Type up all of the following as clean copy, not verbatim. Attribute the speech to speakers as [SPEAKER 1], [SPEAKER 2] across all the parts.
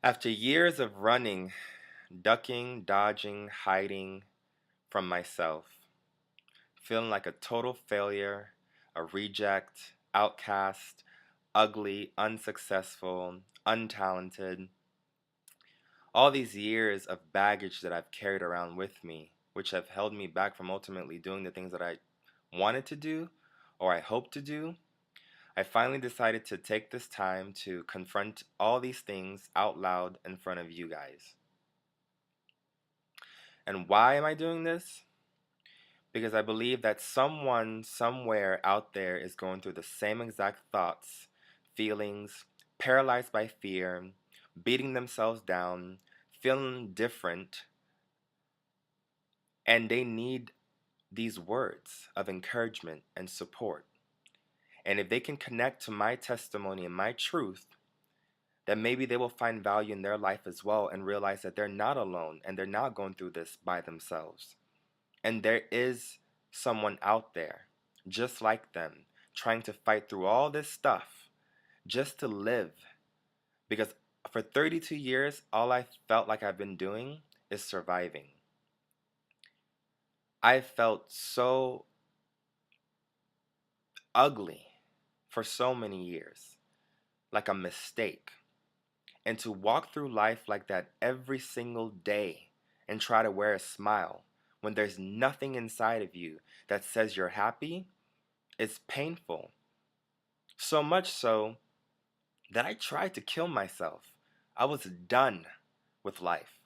[SPEAKER 1] After years of running, ducking, dodging, hiding from myself, feeling like a total failure, a reject, outcast, ugly, unsuccessful, untalented, all these years of baggage that I've carried around with me, which have held me back from ultimately doing the things that I wanted to do or I hoped to do, I finally decided to take this time to confront all these things out loud in front of you guys. And why am I doing this? Because I believe that someone somewhere out there is going through the same exact thoughts, feelings, paralyzed by fear, beating themselves down, feeling different, and they need these words of encouragement and support. And if they can connect to my testimony and my truth, then maybe they will find value in their life as well and realize that they're not alone and they're not going through this by themselves. And there is someone out there just like them trying to fight through all this stuff just to live. Because for 32 years, all I felt like I've been doing is surviving. I felt so ugly for so many years, like a mistake. And to walk through life like that every single day and try to wear a smile when there's nothing inside of you that says you're happy is painful. So much so that I tried to kill myself. I was done with life.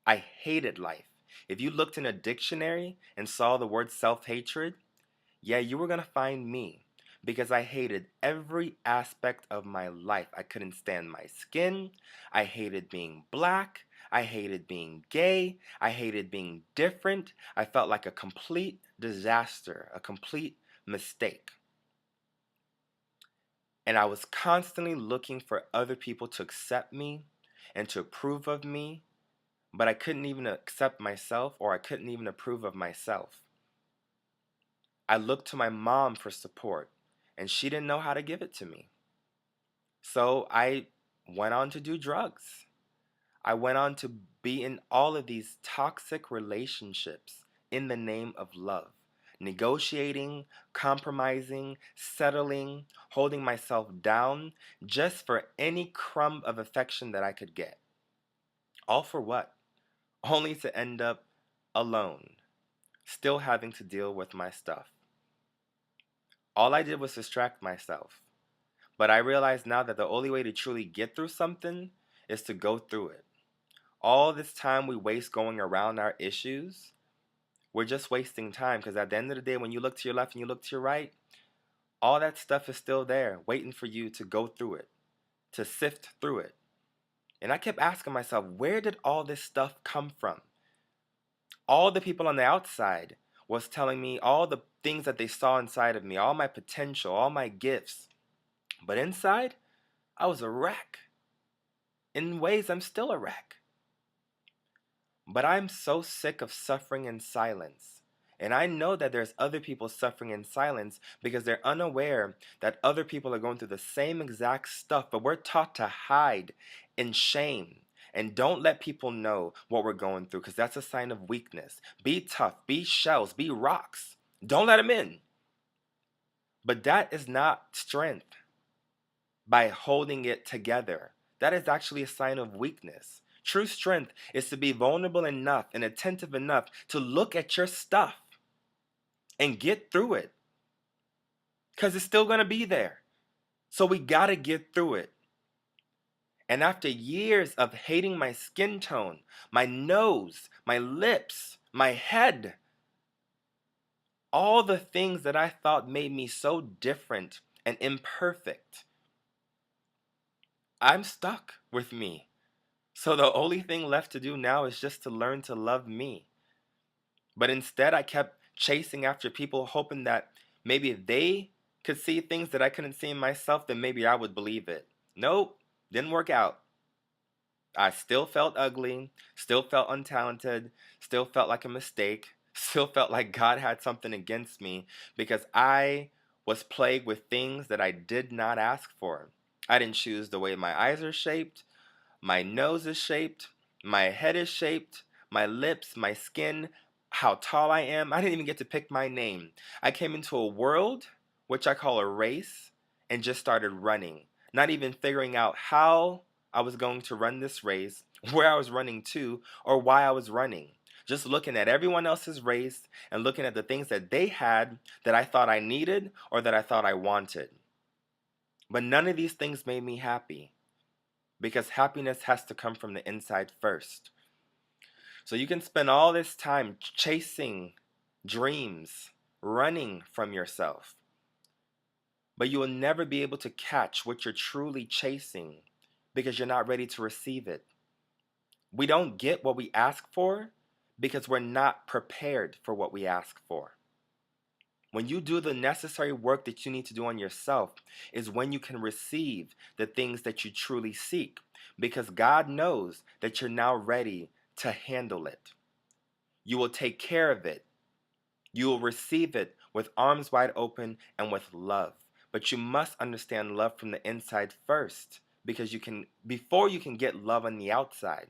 [SPEAKER 1] I hated life. If you looked in a dictionary and saw the word self hatred, yeah, you were gonna find me because I hated every aspect of my life. I couldn't stand my skin. I hated being black. I hated being gay. I hated being different. I felt like a complete disaster, a complete mistake. And I was constantly looking for other people to accept me and to approve of me, but I couldn't even accept myself or I couldn't even approve of myself. I looked to my mom for support, and she didn't know how to give it to me. So I went on to do drugs. I went on to be in all of these toxic relationships in the name of love, negotiating, compromising, settling, holding myself down just for any crumb of affection that I could get. All for what? Only to end up alone, still having to deal with my stuff. All I did was distract myself. But I realize now that the only way to truly get through something is to go through it. All this time we waste going around our issues, we're just wasting time because at the end of the day, when you look to your left and you look to your right, all that stuff is still there waiting for you to go through it, to sift through it. And I kept asking myself, where did all this stuff come from? All the people on the outside was telling me all the things that they saw inside of me, all my potential, all my gifts. But inside, I was a wreck. In ways, I'm still a wreck. But I'm so sick of suffering in silence. And I know that there's other people suffering in silence because they're unaware that other people are going through the same exact stuff, but we're taught to hide in shame. And don't let people know what we're going through because that's a sign of weakness. Be tough, be shells, be rocks. Don't let them in. But that is not strength by holding it together. That is actually a sign of weakness. True strength is to be vulnerable enough and attentive enough to look at your stuff and get through it because it's still going to be there. So we got to get through it. And after years of hating my skin tone, my nose, my lips, my head, all the things that I thought made me so different and imperfect, I'm stuck with me. So the only thing left to do now is just to learn to love me. But instead, I kept chasing after people, hoping that maybe if they could see things that I couldn't see in myself, then maybe I would believe it. Nope, didn't work out. I still felt ugly, still felt untalented, still felt like a mistake, still felt like God had something against me because I was plagued with things that I did not ask for. I didn't choose the way my eyes are shaped. my nose is shaped, my head is shaped, my lips, my skin, how tall I am. I didn't even get to pick my name. I came into a world, which I call a race, and just started running, not even figuring out how I was going to run this race, where I was running to, or why I was running. Just looking at everyone else's race and looking at the things that they had that I thought I needed or that I thought I wanted. But none of these things made me happy because happiness has to come from the inside first. So you can spend all this time chasing dreams, running from yourself, but you will never be able to catch what you're truly chasing because you're not ready to receive it. We don't get what we ask for because we're not prepared for what we ask for. When you do the necessary work that you need to do on yourself, is when you can receive the things that you truly seek, because God knows that you're now ready to handle it. You will take care of it. You will receive it with arms wide open and with love. But you must understand love from the inside first, because before you can get love on the outside.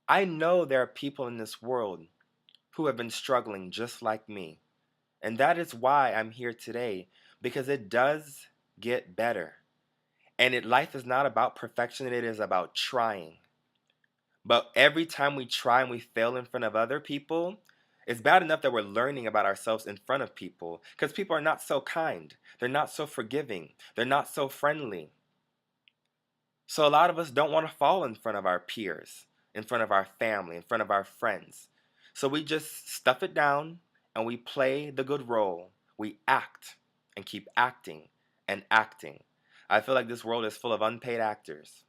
[SPEAKER 1] I know there are people in this world who have been struggling just like me. And that is why I'm here today, because it does get better. And life is not about perfection, it is about trying. But every time we try and we fail in front of other people, it's bad enough that we're learning about ourselves in front of people, because people are not so kind. They're not so forgiving. They're not so friendly. So a lot of us don't want to fall in front of our peers, in front of our family, in front of our friends. So we just stuff it down and we play the good role. We act and keep acting and acting. I feel like this world is full of unpaid actors.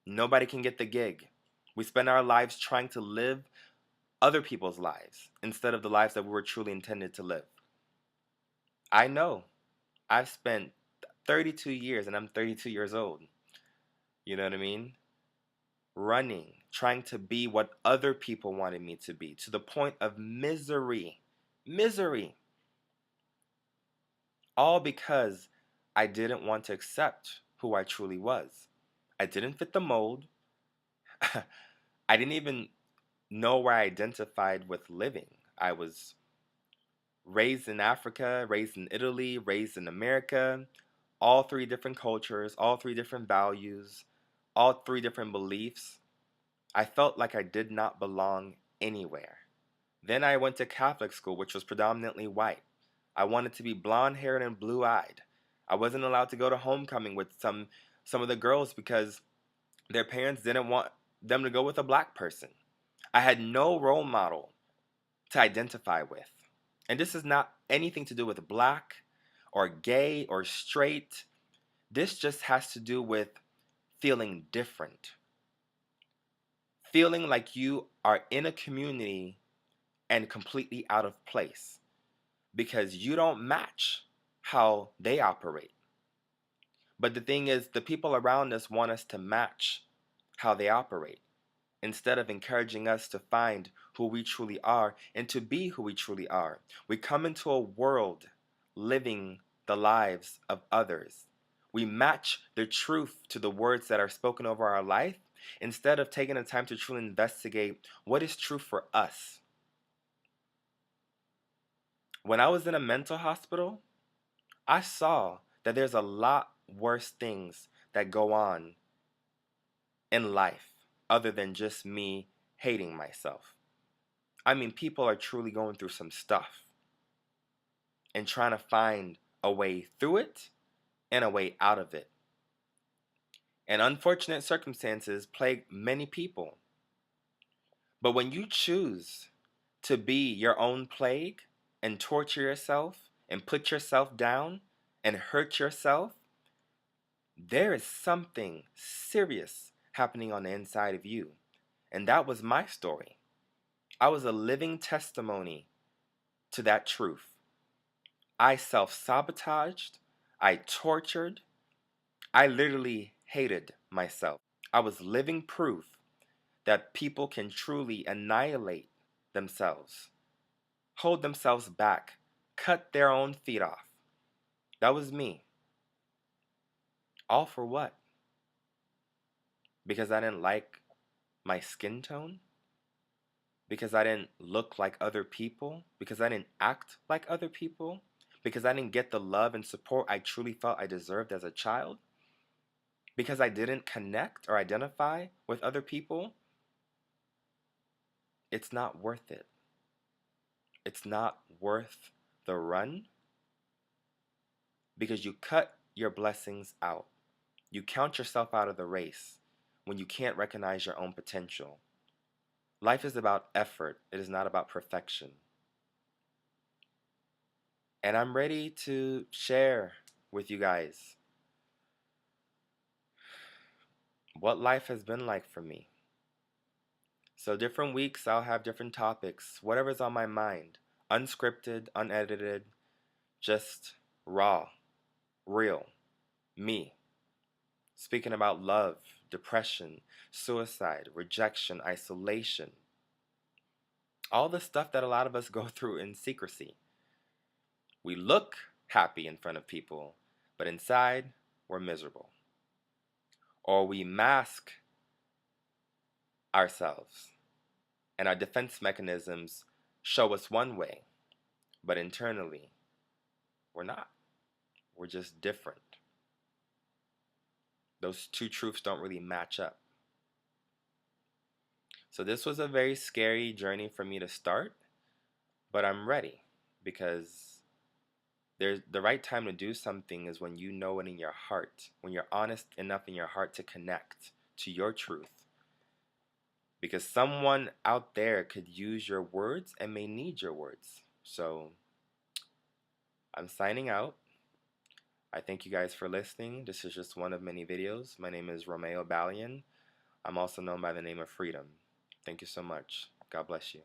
[SPEAKER 1] Nobody can get the gig. We spend our lives trying to live other people's lives instead of the lives that we were truly intended to live. I know. I've spent 32 years and I'm 32 years old. You know what I mean? Running, trying to be what other people wanted me to be, to the point of misery. Misery. All because I didn't want to accept who I truly was. I didn't fit the mold. I didn't even know where I identified with living. I was raised in Africa, raised in Italy, raised in America, all three different cultures, all three different values, all three different beliefs. I felt like I did not belong anywhere. Then I went to Catholic school, which was predominantly white. I wanted to be blonde haired and blue eyed. I wasn't allowed to go to homecoming with some of the girls because their parents didn't want them to go with a black person. I had no role model to identify with. And this is not anything to do with black or gay or straight. This just has to do with feeling different. Feeling like you are in a community and completely out of place because you don't match how they operate. But the thing is, the people around us want us to match how they operate instead of encouraging us to find who we truly are and to be who we truly are. We come into a world living the lives of others. We match the truth to the words that are spoken over our life instead of taking the time to truly investigate what is true for us. When I was in a mental hospital, I saw that there's a lot worse things that go on in life other than just me hating myself. I mean, people are truly going through some stuff and trying to find a way through it and a way out of it. And unfortunate circumstances plague many people. But when you choose to be your own plague and torture yourself and put yourself down and hurt yourself, there is something serious happening on the inside of you. And that was my story. I was a living testimony to that truth. I self-sabotaged, I tortured, I literally hated myself. I was living proof that people can truly annihilate themselves, hold themselves back, cut their own feet off. That was me. All for what? because I didn't like my skin tone, because I didn't look like other people, because I didn't act like other people, because I didn't get the love and support I truly felt I deserved as a child, because I didn't connect or identify with other people, it's not worth it. It's not worth the run because you cut your blessings out. You count yourself out of the race when you can't recognize your own potential. Life is about effort, it is not about perfection. And I'm ready to share with you guys what life has been like for me. So, different weeks I'll have different topics, whatever's on my mind, unscripted, unedited, just raw, real, me. Speaking about love, depression, suicide, rejection, isolation, all the stuff that a lot of us go through in secrecy. We look happy in front of people, but inside, we're miserable. Or we mask ourselves, and our defense mechanisms show us one way, but internally, we're not. We're just different. Those two truths don't really match up. So, this was a very scary journey for me to start, but I'm ready because there's the right time to do something is when you know it in your heart, when you're honest enough in your heart to connect to your truth. Because someone out there could use your words and may need your words. So I'm signing out. I thank you guys for listening. This is just one of many videos. My name is Romeo Balian. I'm also known by the name of Freedom. Thank you so much. God bless you.